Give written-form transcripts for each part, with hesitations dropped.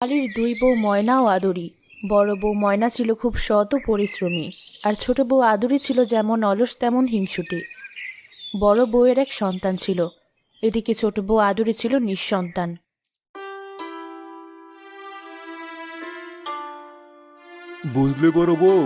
আলীর দুই বউ ময়না ও আদুরি। বড় বউ ময়না ছিল খুব সৎ ও পরিশ্রমী, আর ছোট বউ আদুরি ছিল যেমন অলস তেমন হিংসুটে। বড় বউয়ের এক সন্তান ছিল, এদিকে ছোট বউ আদুরি ছিল নিঃসন্তান। বুঝলে বড় বউ,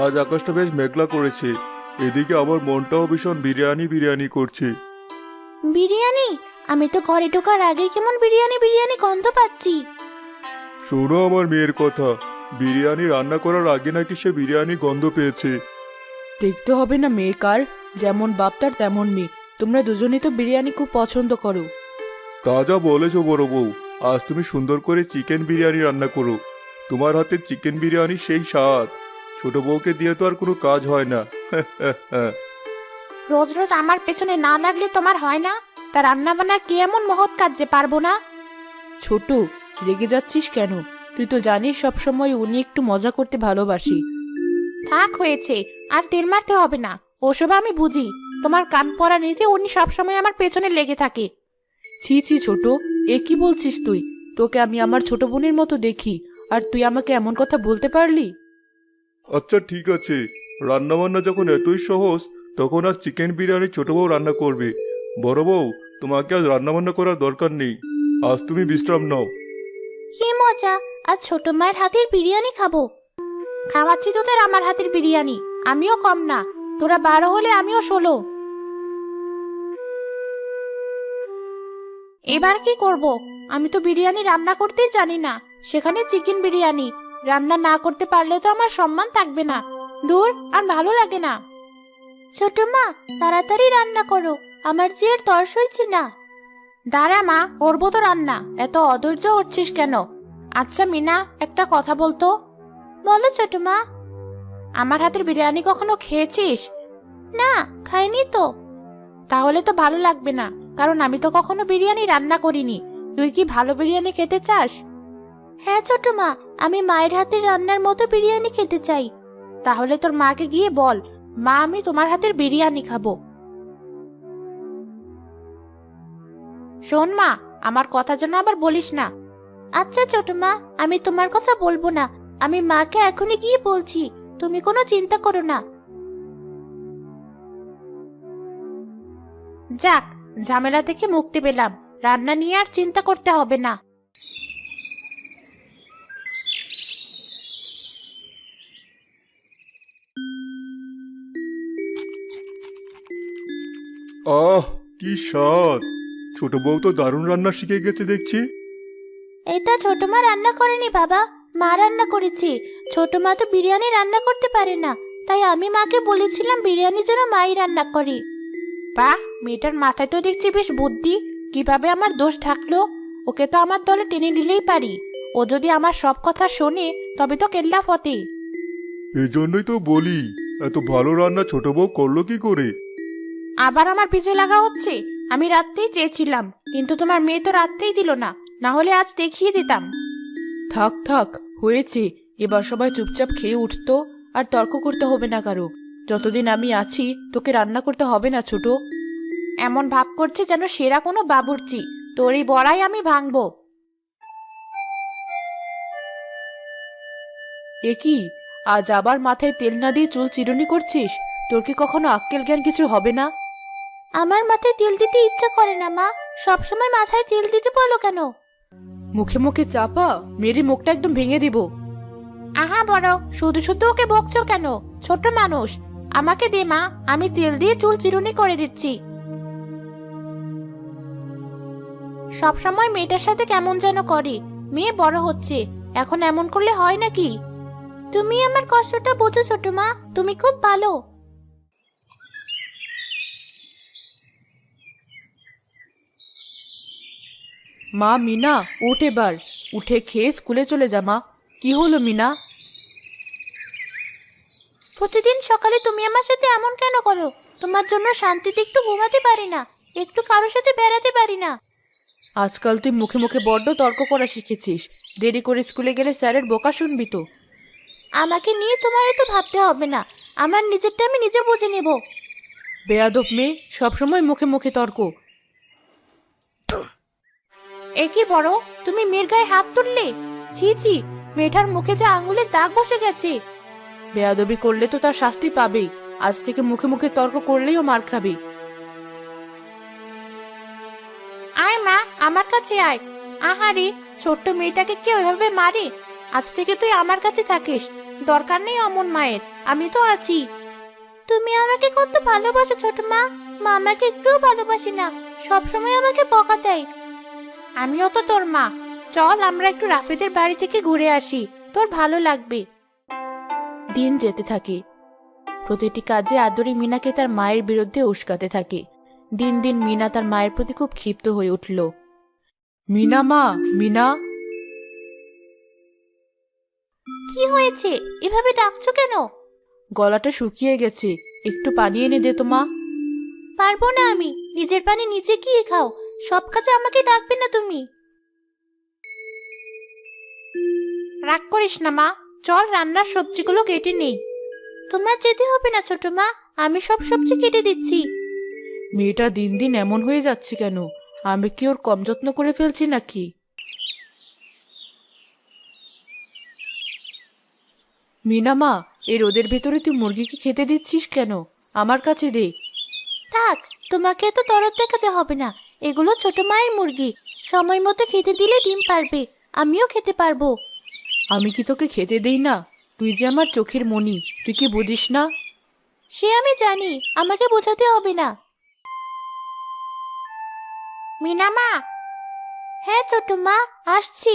আজ আকাশটা বেশ মেঘলা করেছে। এদিকে আমার মনটাও ভীষণ বিরিয়ানি বিরিয়ানি করছে। বিরিয়ানি? আমি তো ঘরে ঢোকার আগেই কেমন বিরিয়ানি বিরিয়ানি গন্ধ পাচ্ছি। শোনো আমার মেয়ের কথা, বিরিয়ানি রান্না করার আগে নাকি সে বিরিয়ানি গন্ধ পেয়েছে। দেখতে হবে না মেয়ে কার, যেমন বাপ তার তেমন মেয়ে। তোমরা দুজনেই তো বিরিয়ানি খুব পছন্দ করো। তা যা বলেছো বড় বউ, আজ তুমি সুন্দর করে চিকেন বিরিয়ানি রান্না করো। তোমার হাতের চিকেন বিরিয়ানি সেই স্বাদ, ছোট বউকে দিয়ে তো আর কোনো কাজ হয় না। রোজ রোজ আমার পেছনে না লাগলে তোমার হয় না? তা রান্না বান্না কি এমন মহৎ কাজ যে পারবো না? ছোট, রেগে যাচ্ছিস কেন? তুই তো জানিস সবসময় উনি একটু মজা করতে ভালোবাসি। থাক হয়েছে, আর তেল মারতে হবে না। ওসব আমি বুঝি। তোমার কান পড়া নিতে উনি সবসময় আমার পেছনে লেগে থাকে। ছি ছি ছোট, এ কি বলছিস তুই? তোকে আমি আমার ছোট বোনের মতো দেখি, আর তুই আমাকে এমন কথা বলতে পারলি? আচ্ছা ঠিক আছে, রান্না বান্না যখন এতই সহজ, তখন আজ চিকেন বিরিয়ানি ছোট বউ রান্না করবে। বড় বউ, তোমাকে আজ রান্না বান্না করার দরকার নেই, আজ তুমি বিশ্রাম নাও। কি মজা, আজ ছোট মায়ের হাতের বিরিয়ানি খাবো। খাওয়াচ্ছি তোদের আমার হাতের বিরিয়ানি, আমিও কম না। তোরা 12 হলে আমিও 16। এবার কি করব? আমি তো বিরিয়ানি রান্না করতেই জানি না, সেখানে চিকেন বিরিয়ানি। রান্না না করতে পারলে তো আমার সম্মান থাকবে না। দূর, আর ভালো লাগে না। ছোট মা, তাড়াতাড়ি রান্না করো, আমার যে আর তর সইছে না। দাঁড়া মা, করবো তো রান্না, এত অধৈর্য হচ্ছিস কেন? আচ্ছা মিনা, একটা কথা বলতো। বলো ছোট মা। আমার হাতের বিরিয়ানি কখনো খেয়েছিস? না, খাইনি তো। তাহলে তো ভালো লাগবে না, কারণ আমি তো কখনো বিরিয়ানি রান্না করিনি। তুই কি ভালো বিরিয়ানি খেতে চাস? হ্যাঁ ছোট মা, আমি মায়ের হাতের রান্নার মতো বিরিয়ানি খেতে চাই। তাহলে তোর মাকে গিয়ে বল, মা আমি তোমার হাতের বিরিয়ানি খাবো। শোন মা, আমার কথা যেন আবার বলিস না। আচ্ছা ছোট মা, আমি তোমার কথা বলবো না। আমি মাকে এখনই গিয়ে বলছি, তুমি কোনো চিন্তা করো না। যাক, ঝামেলা থেকে মুক্তি পেলাম। রান্না নিয়ে আর চিন্তা করতে হবে না। আহ, কি স্বাদ! ছোট বউ তো দারুণ রান্না শিখে গেছে দেখছি। এটা ছোট মা রান্না করেনি বাবা, মা রান্না করেছে। ছোট মা তো বিরিয়ানি রান্না করতে পারে না, তাই আমি মাকে বলেছিলাম বিরিয়ানি যেন মাই রান্না করে। বাহ, মেয়েটার মাথায় তো দেখছি বেশ বুদ্ধি। কিভাবে আমার দোষ ঢাকলো? ওকে তো আমার দলে টেনে নিলেই পারি। ও যদি আমার সব কথা শোনে, তবে তো কেল্লা ফতে। এজন্যই তো বলি, এত ভালো রান্না ছোট বউ করলো কি করে? আবার আমার পিছে লাগা হচ্ছে। আমি রাত্রেই চেয়েছিলাম, কিন্তু তোমার মেয়ে তো রাত্রেই দিল না, না হলে আজ দেখিয়ে দিতাম। থাক থাক, হয়েছে। এবার সবাই চুপচাপ খেয়ে উঠতো, আর তর্ক করতে হবে না কারো। যতদিন আমি আছি তোকে রান্না করতে হবে না ছোট। এমন ভাব করছে যেন সেরা কোনো বাবুর্চি। তোর এই বড়াই আমি ভাঙবো। এ কি, আজ আবার মাথায় তেল না দিয়ে চুল চিরুনি করছিস? তোর কি কখনো আক্কেল জ্ঞান কিছু হবে না? আমার মাথায় তেল দিতে ইচ্ছা করে না মা। সবসময় মাথায় তেল দিতে বলো কেন? মুখে মুখে চাপা, মেরে মুখটা একদম ভেঙে দিব। আহা বড়, শুধু শুধু ওকে বকছো কেন? ছোট মানুষ। আমাকে দে মা, আমি তেল দিয়ে চুল চিরুনি করে দিচ্ছি। সব সময় মেয়েটার সাথে কেমন যেন করে। মেয়ে বড় হচ্ছে, এখন এমন করলে হয় নাকি? তুমি আমার কষ্টটা বোঝো ছোট মা, তুমি খুব ভালো। মা মিনা, উঠ এবার। উঠে খেয়ে স্কুলে চলে যা মা। কি হলো মিনা? প্রতিদিন সকালে তুমি আমার সাথে এমন কেন করো? তোমার জন্য শান্তিতে একটু ঘুমাতে পারি না, একটু কারোর সাথে বেড়াতে পারি না। আজকাল তুই মুখে মুখে বড্ড তর্ক করা শিখেছিস। দেরি করে স্কুলে গেলে স্যারের বোকা শুনবি তো। আমাকে নিয়ে তোমার এত ভাবতে হবে না, আমার নিজেরটা আমি নিজে বুঝে নেব। বেয়াদব মেয়ে, সবসময় মুখে মুখে তর্ক। এ কি বড়, তুমি মেয়ের গায়ে হাত তুললে? ছি ছি, মেয়েটার মুখে যে আঙুলের দাগ বসে গেছে। বেয়াদবি করলে তো তার শাস্তি পাবেই। আজ থেকে মুখে মুখে তর্ক করলেই ও মার খাবে। আয় মা, আমার কাছে আয়। আহারে, ছোট্ট মেয়েটাকে কি ওইভাবে মারে? আজ থেকে তুই আমার কাছে থাকিস, দরকার নেই অমন মায়ের, আমি তো আছি। তুমি আমাকে কত ভালোবাসো ছোট মা। মা আমাকে একটুও ভালোবাসে না, সবসময় আমাকে বকা দেয়। আমিও তো তোর মা। চল আমরা একটু রাফিদের বাড়ি থেকে ঘুরে আসি, তোর ভালো লাগবে। দিন যেতে থাকে। প্রতিটি কাজে আদরি মিনাকে তার মায়ের বিরুদ্ধে উস্কাতে থাকে। দিন দিন মিনা তার মায়ের প্রতি খুব ক্ষিপ্ত হয়ে উঠল। মিনা মা, মিনা। কি হয়েছে? এভাবে ডাকছো কেন? গলাটা শুকিয়ে গেছে, একটু পানি এনে দে তো মা। পারবো না আমি, নিজের পানি নিজে গিয়ে খাও। সব কাজে আমাকে ডাকবে না তুমি। রাগ করিস না মা, চল রান্নার সবজিগুলো কেটে নেই। তোমার যেতে হবে না ছোট মা, আমি সব সবজি কেটে দিচ্ছি। মেয়েটা দিন দিন এমন হয়ে যাচ্ছে কেন? আমি কি ওর কম যত্ন করে ফেলছি নাকি? মিনা মা, এই রোদের ভেতরে তুই মুরগিকে খেতে দিচ্ছিস কেন? আমার কাছে দে। থাক, তোমাকে এত দরদ দেখাতে হবে না। এগুলো ছোট মায়ের মুরগি, সময় মতো খেতে দিলে ডিম পারবে, আমিও খেতে পারবো। আমি কি তোকে খেতে দেই না? তুই যে আমার চোখের মণি, তুই কি বুঝিস না? সে আমি জানি, আমাকে বোঝাতে হবে না। মিনা মা। হ্যাঁ ছোট মা, আসছি।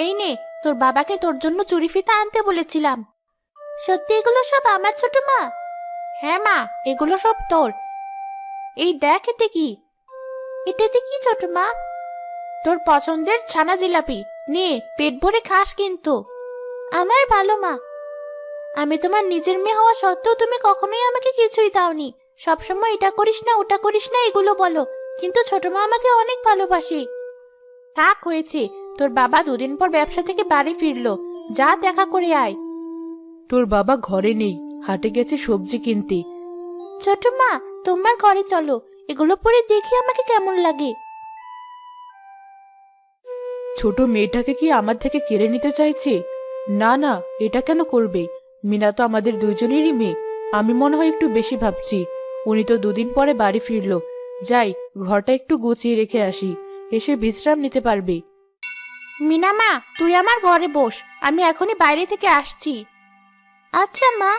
এই নে, তোর বাবাকে তোর জন্য চুড়ি ফিতা আনতে বলেছিলাম। সত্যি এগুলো সব আমার ছোট মা? হ্যাঁ মা, এগুলো সব তোর। এই দেখ, এতে কি? এটাতে কি ছোট মা? তোর পছন্দের ছানা জিলাপি, নে পেট ভরে খাস কিন্তু। আমার ভালো মা। আমি তোমার নিজের মেয়ে হওয়া সত্ত্বেও তুমি কখনোই আমাকে কিছুই দাওনি। সবসময় এটা করিস না ওটা করিস না এগুলো বলো, কিন্তু ছোট মা আমাকে অনেক ভালোবাসে। থাক, হয়েছে। তোর বাবা দুদিন পর ব্যবসা থেকে বাড়ি ফিরলো, যা দেখা করে আয়। তোর বাবা ঘরে নেই, হাটে গেছে সবজি কিনতে। ছোট মা, তোমার ঘরে চলো, এগুলো পরে দেখি আমাকে কেমন লাগে। ছোট মেয়েটাকে কি আমার থেকে কেড়ে নিতে চাইছে? না না, এটা কেন করবে? মিনা তো আমাদের দুজনেরই মেয়ে। আমি মনে হয় একটু বেশি ভাবছি। উনি তো দুদিন পরে বাড়ি ফিরলো। যাই, ঘরটা একটু গুছিয়ে রেখে আসি, এসে বিশ্রাম নিতে পারবে। মিনা মা, তুই আমার ঘরে বস, আমি এখনই বাইরে থেকে আসছি। আচ্ছা মা।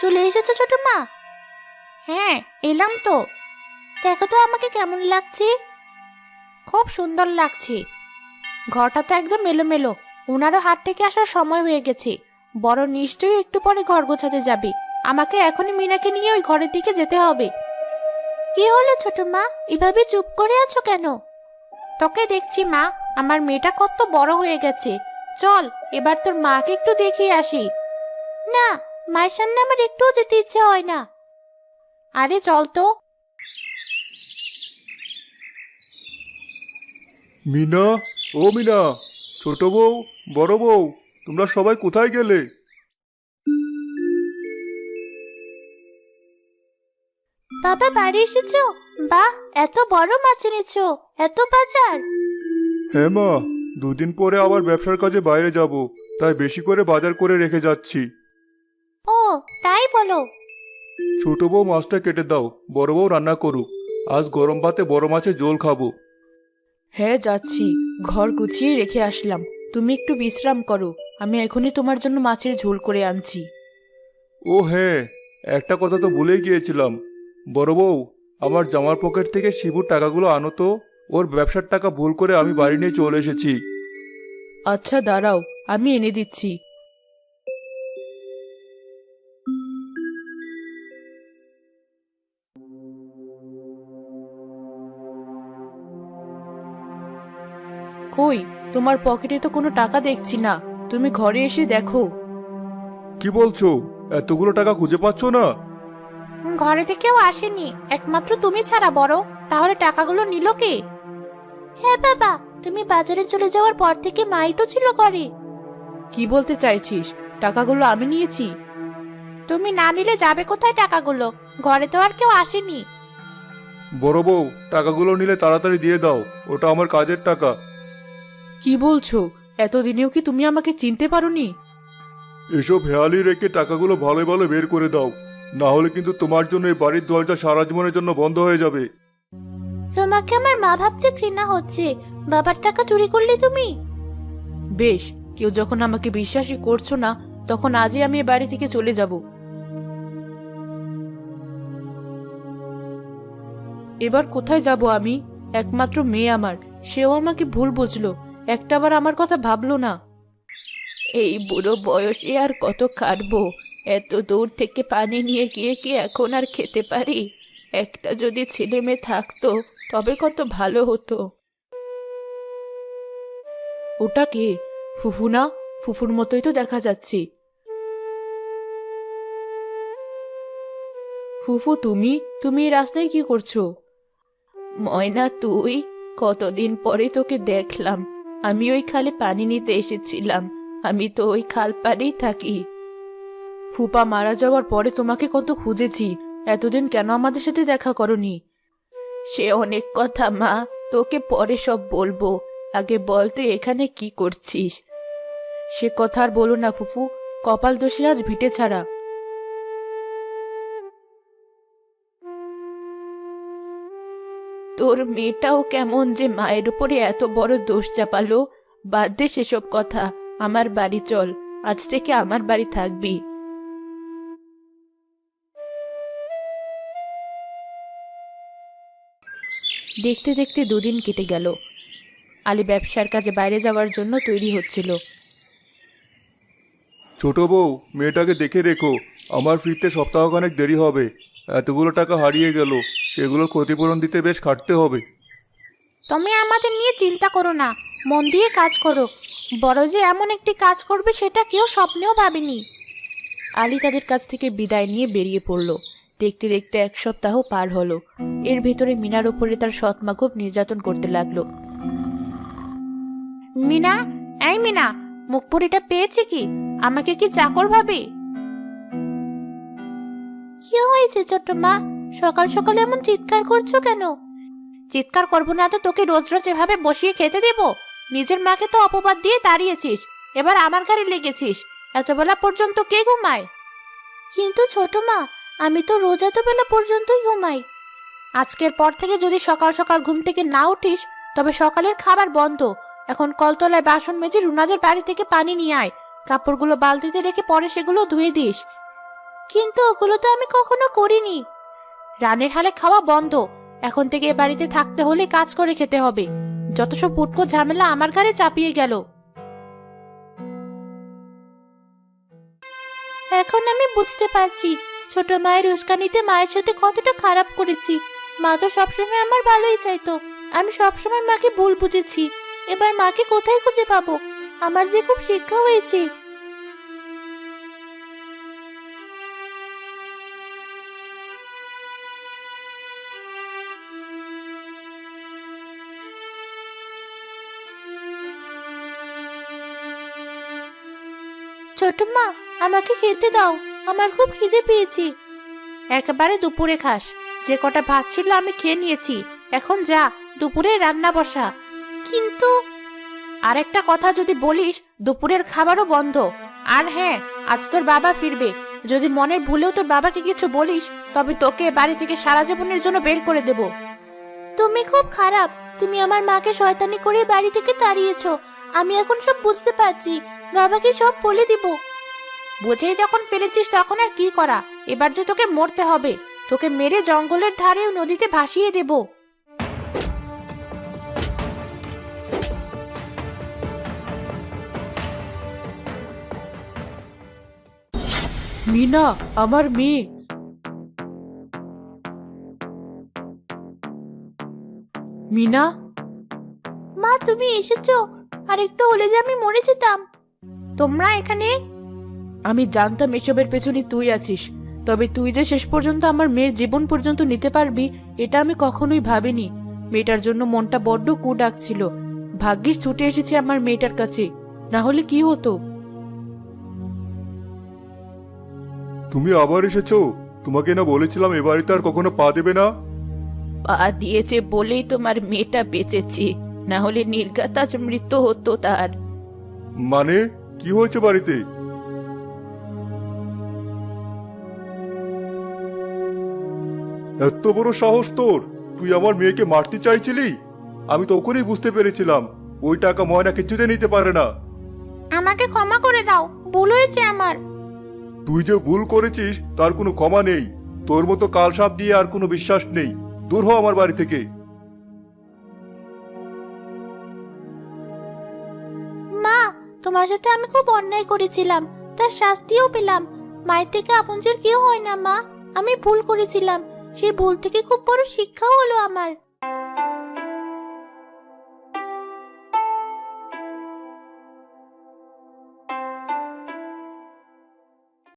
চলে এসেছো ছোট মা? হ্যাঁ, এলাম তো। দেখো তো আমাকে কেমন লাগছে। খুব সুন্দর লাগছে। ঘরটা তো একদম এলোমেলো, ওনারও হাট থেকে আসার সময় হয়ে গেছে। বড় নিশ্চয়ই একটু পরে ঘর গোছাতে যাবে। আমাকে এখনই মিনাকে নিয়ে ওই ঘরের দিকে যেতে হবে। কি হলো ছোট মা, এভাবে চুপ করে আছো কেন? তোকে দেখছি মা, আমার মেয়েটা কত বড় হয়ে গেছে। চল এবার তোর মাকে একটু দেখিয়ে আসি। না, মায়ের সামনে আমার একটুও যেতে ইচ্ছে হয় না। আরে চল তো। মিনা, ও মিনা, ছোট বউ, বড় বউ, তোমরা সবাই কোথায় গেলে? বাবা, বাড়ি এসেছো? বাহ, এত বড় মাছ এনেছো, এত বাজার। হ্যাঁ মা, দুদিন পরে আবার ব্যবসার কাজে বাইরে যাব, তাই বেশি করে বাজার করে রেখে যাচ্ছি। ও, তাই বলো। ছোট বউ মাছটা কেটে দাও, বড় বউ রান্না করুক। আজ গরম ভাতে বড় মাছের ঝোল খাবো। হ্যাঁ যাচ্ছি, ঘর গুছিয়ে রেখে আসলাম। তুমি একটু বিশ্রাম করো, আমি এখনই তোমার জন্য মাছের ঝোল করে আনছি। ও হ্যাঁ, একটা কথা তো ভুলেই গিয়েছিলাম। বড় বউ, আমার জামার পকেট থেকে শিবুর টাকাগুলো আনো তো। ওর ব্যবসার টাকা ভুল করে আমি বাড়ি নিয়ে চলে এসেছি। আচ্ছা দাঁড়াও, আমি এনে দিচ্ছি। কই, তোমার পকেটে তো কোনো টাকা দেখছি না। তুমি ঘরে এসে দেখো। কি বলছো? এতগুলো টাকা খুঁজে পাচ্ছ না? ঘরে থেকেও আসেনি, একমাত্র তুমি ছাড়া বড়। তাহলে টাকাগুলো নিল কে? হ্যাঁ বাবা, তুমি বাজারে চলে যাওয়ার পর থেকে মাই তো ছিল ঘরে। কি বলতে চাইছিস? টাকাগুলো আমি নিয়েছি? তুমি না নিলে যাবে কোথায় টাকাগুলো? ঘরে তো আর কেউ আসেনি। বড় বউ, টাকাগুলো নিলে তাড়াতাড়ি দিয়ে দাও, ওটা আমার কাজের টাকা। কি বলছো? এতদিনেও কি তুমি আমাকে চিনতে পারোনি? এসব হেয়ালি রেখে টাকাগুলো ভালো ভালো বের করে দাও, না হলে কিন্তু তোমার জন্য এই বাড়ির দরজা সারা জীবনের জন্য বন্ধ হয়ে যাবে। তোমাকে আমার মা ভাবতে ঘৃণা হচ্ছে। বাবার টাকা চুরি করলে তুমি? বেশ, কেউ যখন আমাকে বিশ্বাসই করছো না, তখন আজই আমি এ বাড়ি থেকে চলে যাব। এবার কোথায় যাব আমি? একমাত্র মেয়ে আমার, সেও আমাকে ভুল বুঝলো, একটাবার আমার কথা ভাবলো না। এই বুড়ো বয়সে আর কত খাটবো? এত দূর থেকে পানি নিয়ে গিয়ে কি এখন আর খেতে পারি? একটা যদি ছেলে মেয়ে থাকতো তবে কত ভালো হতো। ওটা কে? ফুফু না? ফুফুর মতোই তো দেখা যাচ্ছে। ফুফু, তুমি তুমি এই রাস্তায় কি করছো? ময়না, তুই? কতদিন পরে তোকে দেখলাম। আমি ওই খালে পানি নিতে এসেছিলাম। আমি তো ওই খাল পাড়েই থাকি। ফুপা মারা যাওয়ার পরে তোমাকে কত খুঁজেছি, এতদিন কেন আমাদের সাথে দেখা করনি? সে অনেক কথা মা, তোকে পরে সব বলবো। আগে বল তুই এখানে কি করছিস? সে কথা আর বলো না ফুফু, কপাল দোষে আজ ভিটে ছাড়া। তোর মেয়েটাও কেমন যে মায়ের উপরে এত বড় দোষ চাপালো। বাদ দে সেসব কথা, আমার বাড়ি চল, আজ থেকে আমার বাড়ি থাকবি। দেখতে দেখতে দুদিন কেটে গেল। আলী ব্যবসার কাজে বাইরে যাওয়ার জন্য তৈরি হচ্ছিল। ছোট বউ, মেয়েটাকে দেখে রেখো, আমার ফিরতে সপ্তাহখানেক দেরি হবে। এতগুলো টাকা হারিয়ে গেল, সেগুলোর ক্ষতিপূরণ দিতে বেশ খাটতে হবে। তুমি আমাদের নিয়ে চিন্তা করো না, মন দিয়ে কাজ করো। বড় যে এমন একটি কাজ করবে সেটা কেউ স্বপ্নেও ভাবেনি। আলী তাদের কাছ থেকে বিদায় নিয়ে বেরিয়ে পড়ল। দেখতে দেখতে 1 সপ্তাহ পার হলো। এর ভেতরে মিনার উপরে তার সৎমা খুব নির্যাতন করতে লাগলো। মিনা, এই মিনা, মুখপুরিটা পেয়েছে কি? আমাকে কি চাকর ভাবে? কি হয়েছে ছোট মা? সকাল সকাল এমন চিৎকার করছো কেন? চিৎকার করবো না তো তোকে রোজ রোজ এভাবে বসিয়ে খেতে দেব? নিজের মাকে তো অপবাদ দিয়ে তাড়িয়েছিস, এবার আমার ঘাড়ে লেগেছিস। এত বেলা পর্যন্ত কে ঘুমায়? কিন্তু ছোট মা, আমি তো রোজ এত বেলা পর্যন্তই ঘুমাই। আজকের পর থেকে যদি সকাল সকাল ঘুম থেকে না উঠিস, তবে সকালের খাবার বন্ধ। এখন কলতলায় বাসন মেজে রুনাদের বাড়ি থেকে পানি নিয়ে আয়। কাপড়গুলো বালতিতে রেখে পরে সেগুলো ধুয়ে দিস। কিন্তু ওগুলো তো আমি কখনো করিনি। রানের হালে খাওয়া বন্ধ। এখন থেকে এ বাড়িতে থাকতে হলে কাজ করে খেতে হবে। যত সব পুটকো ঝামেলা আমার ঘাড়ে চাপিয়ে গেল। এখন আমি বুঝতে পারছি ছোট মায়ের উস্কানিতে মায়ের সাথে কতটা খারাপ করেছি। মা তো সবসময় আমার ভালোই চাইতো। আমি সবসময় মাকে ভুল বুঝেছি। এবার মাকে কোথায় খুঁজে পাবো? আমার যে খুব শিক্ষা হয়েছে। ছোট মা, আমাকে খেতে দাও, আমার খুব খিদে পেয়েছে। একেবারে দুপুরে খাস। যে কটা ভাত ছিল আমি খেয়ে নিয়েছি। এখন যা, দুপুরে রান্না বসা। কিন্তু আরেকটা কথা যদি বলিস, দুপুরের খাবারও বন্ধ। আর হ্যাঁ, আজ তোর বাবা ফিরবে। যদি মনের ভুলেও তোর বাবাকে কিছু বলিস, তবে তোকে বাড়ি থেকে সারা জীবনের জন্য বের করে দেব। তুমি খুব খারাপ। তুমি আমার মাকে শয়তানি করে বাড়ি থেকে তাড়িয়েছো। আমি এখন সব বুঝতে পারছি। বাবাকে সব বলে দিব। বুঝেই যখন ফেলেছিস তখন আর কি করা? এবার যে তোকে মরতে হবে। তোকে মেরে জঙ্গলের ধারেও নদীতে ভাসিয়ে দেব। মিনা, আমার মেয়ে। মিনা, মা, তুমি এসেছো? আর একটু হলে যে আমি মরে যেতাম। তোমরা এখানে? আমি জানতাম এসবের পেছনে তুই আছিস, তবে তুই যে শেষ পর্যন্ত আমার মেয়ের জীবন পর্যন্ত নিতে পারবি এটা আমি কখনোই ভাবিনি। মেয়েটার জন্য মনটা বড্ড কু ডাকছিল। ভাগ্যিস ছুটে এসেছে আমার মেয়েটার কাছে, না হলে কি হতো? তুমি আবার এসেছো? তোমাকে না বলেছিলাম এ বাড়িতে আর কখনো পা দেবে না? পা দিয়েছে বলেই তোমার মেয়েটা বেঁচেছে, না হলে নির্ঘাত আজ মৃত্যু হতো তার। মানে কি হয়েছে বাড়িতে? এত বড় সাহস তোর! তুই আমার মেয়েকে মারতে চাইছিলি? আমি তখনই বুঝতে পেরেছিলাম ওই টাকা ময়না কিছুতে নিতে পারে না। আমাকে ক্ষমা করে দাও, ভুল হয়েছে আমার। তুই যে ভুল করেছিস তার কোনো ক্ষমা নেই। তোর মতো কালসাপ দিয়ে আর কোনো বিশ্বাস নেই। দূর হ আমার বাড়ি থেকে। মা, তোমার সাথে আমি খুব অন্যায় করেছিলাম, তার শাস্তিও পেলাম। মায়ের থেকে আপনজন কেউ হয় না মা। আমি ভুল করেছিলাম, সেই ভুল থেকে খুব বড় শিক্ষাও হলো আমার।